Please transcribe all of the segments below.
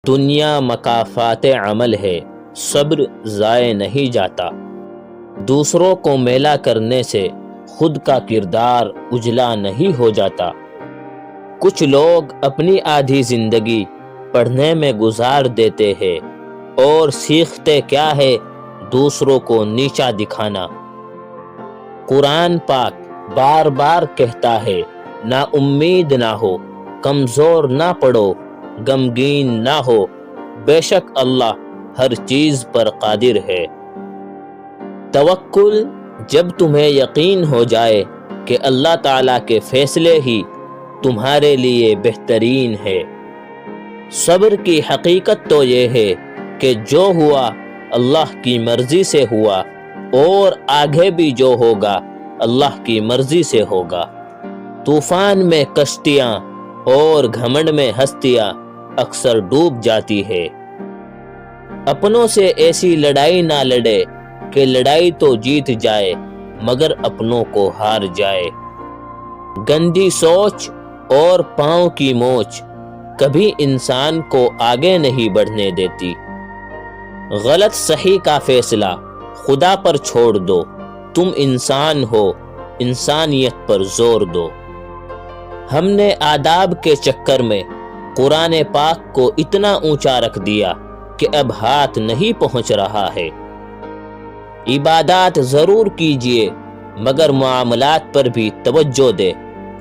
دنیا مکافات عمل ہے، صبر ضائع نہیں جاتا۔ دوسروں کو میلا کرنے سے خود کا کردار اجلا نہیں ہو جاتا۔ کچھ لوگ اپنی آدھی زندگی پڑھنے میں گزار دیتے ہیں اور سیکھتے کیا ہے؟ دوسروں کو نیچا دکھانا۔ قرآن پاک بار بار کہتا ہے، نا امید نہ ہو، کمزور نہ پڑو، غمگین نہ ہو، بے شک اللہ ہر چیز پر قادر ہے۔ توکل جب تمہیں یقین ہو جائے کہ اللہ تعالیٰ کے فیصلے ہی تمہارے لیے بہترین ہے۔ صبر کی حقیقت تو یہ ہے کہ جو ہوا اللہ کی مرضی سے ہوا اور آگے بھی جو ہوگا اللہ کی مرضی سے ہوگا۔ طوفان میں کشتیاں اور گھمنڈ میں ہستیاں اکثر ڈوب جاتی ہے۔ اپنوں سے ایسی لڑائی نہ لڑے کہ لڑائی تو جیت جائے مگر اپنوں کو ہار جائے۔ گندی سوچ اور پاؤں کی موچ کبھی انسان کو آگے نہیں بڑھنے دیتی۔ غلط صحیح کا فیصلہ خدا پر چھوڑ دو، تم انسان ہو، انسانیت پر زور دو۔ ہم نے آداب کے چکر میں قرآن پاک کو اتنا اونچا رکھ دیا کہ اب ہاتھ نہیں پہنچ رہا ہے۔ عبادات ضرور کیجئے مگر معاملات پر بھی توجہ دے۔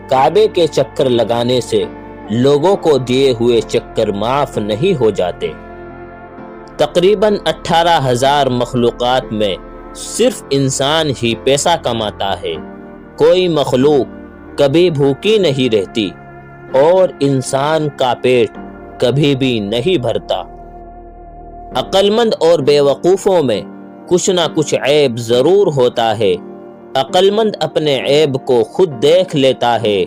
کعبے کے چکر لگانے سے لوگوں کو دیے ہوئے چکر معاف نہیں ہو جاتے۔ تقریباً 18,000 مخلوقات میں صرف انسان ہی پیسہ کماتا ہے۔ کوئی مخلوق کبھی بھوکی نہیں رہتی اور انسان کا پیٹ کبھی بھی نہیں بھرتا۔ عقل مند اور بے وقوفوں میں کچھ نہ کچھ عیب ضرور ہوتا ہے۔ عقل مند اپنے عیب کو خود دیکھ لیتا ہے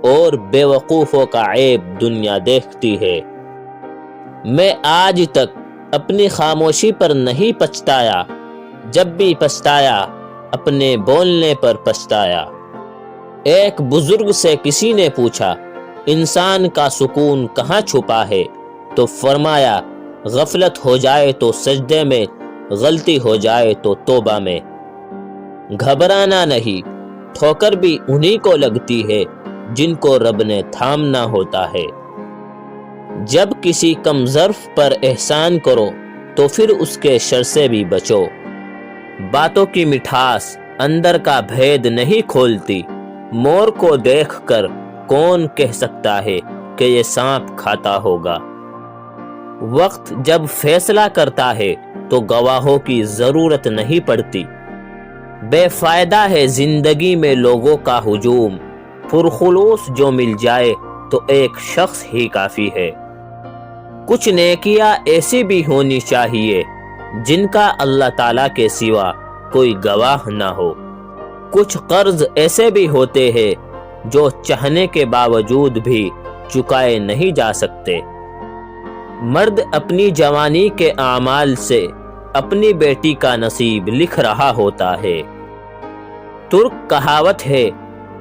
اور بے وقوفوں کا عیب دنیا دیکھتی ہے۔ میں آج تک اپنی خاموشی پر نہیں پچھتایا، جب بھی پچھتایا اپنے بولنے پر پچھتایا۔ ایک بزرگ سے کسی نے پوچھا، انسان کا سکون کہاں چھپا ہے؟ تو فرمایا، غفلت ہو جائے تو سجدے میں، غلطی ہو جائے تو توبہ میں۔ گھبرانا نہیں، ٹھوکر بھی انہی کو لگتی ہے جن کو رب نے تھامنا ہوتا ہے۔ جب کسی کم ظرف پر احسان کرو تو پھر اس کے شر سے بھی بچو۔ باتوں کی مٹھاس اندر کا بھید نہیں کھولتی۔ مور کو دیکھ کر کون کہہ سکتا ہے کہ یہ سانپ کھاتا ہوگا؟ وقت جب فیصلہ کرتا ہے تو گواہوں کی ضرورت نہیں پڑتی۔ بے فائدہ ہے زندگی میں لوگوں کا ہجوم، پرخلوص جو مل جائے تو ایک شخص ہی کافی ہے۔ کچھ نیکیاں ایسی بھی ہونی چاہیے جن کا اللہ تعالیٰ کے سوا کوئی گواہ نہ ہو۔ کچھ قرض ایسے بھی ہوتے ہیں جو چاہنے کے باوجود بھی چکائے نہیں جا سکتے۔ مرد اپنی جوانی کے اعمال سے اپنی بیٹی کا نصیب لکھ رہا ہوتا ہے۔ ترک کہاوت ہے،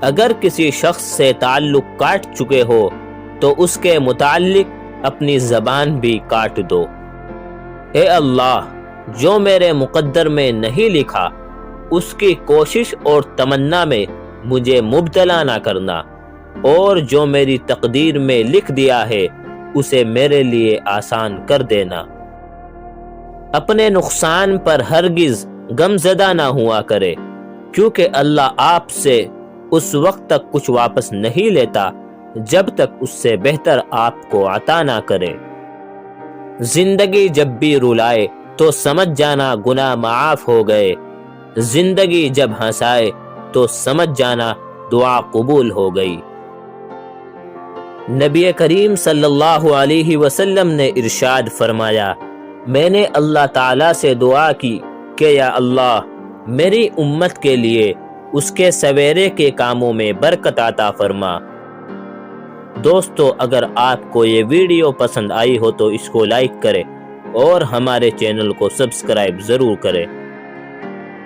اگر کسی شخص سے تعلق کاٹ چکے ہو تو اس کے متعلق اپنی زبان بھی کاٹ دو۔ اے اللہ، جو میرے مقدر میں نہیں لکھا اس کی کوشش اور تمنا میں مجھے مبتلا نہ کرنا، اور جو میری تقدیر میں لکھ دیا ہے اسے میرے لیے آسان کر دینا۔ اپنے نقصان پر ہرگز غم زدہ نہ ہوا کرے، کیونکہ اللہ آپ سے اس وقت تک کچھ واپس نہیں لیتا جب تک اس سے بہتر آپ کو عطا نہ کرے۔ زندگی جب بھی رلائے تو سمجھ جانا گناہ معاف ہو گئے، زندگی جب ہنسائے تو سمجھ جانا دعا قبول ہو گئی۔ نبی کریم صلی اللہ علیہ وسلم نے ارشاد فرمایا، میں نے اللہ تعالیٰ سے دعا کی کہ یا اللہ، میری امت کے لیے اس کے سویرے کے کاموں میں برکت عطا فرما۔ دوستو، اگر آپ کو یہ ویڈیو پسند آئی ہو تو اس کو لائک کریں اور ہمارے چینل کو سبسکرائب ضرور کریں۔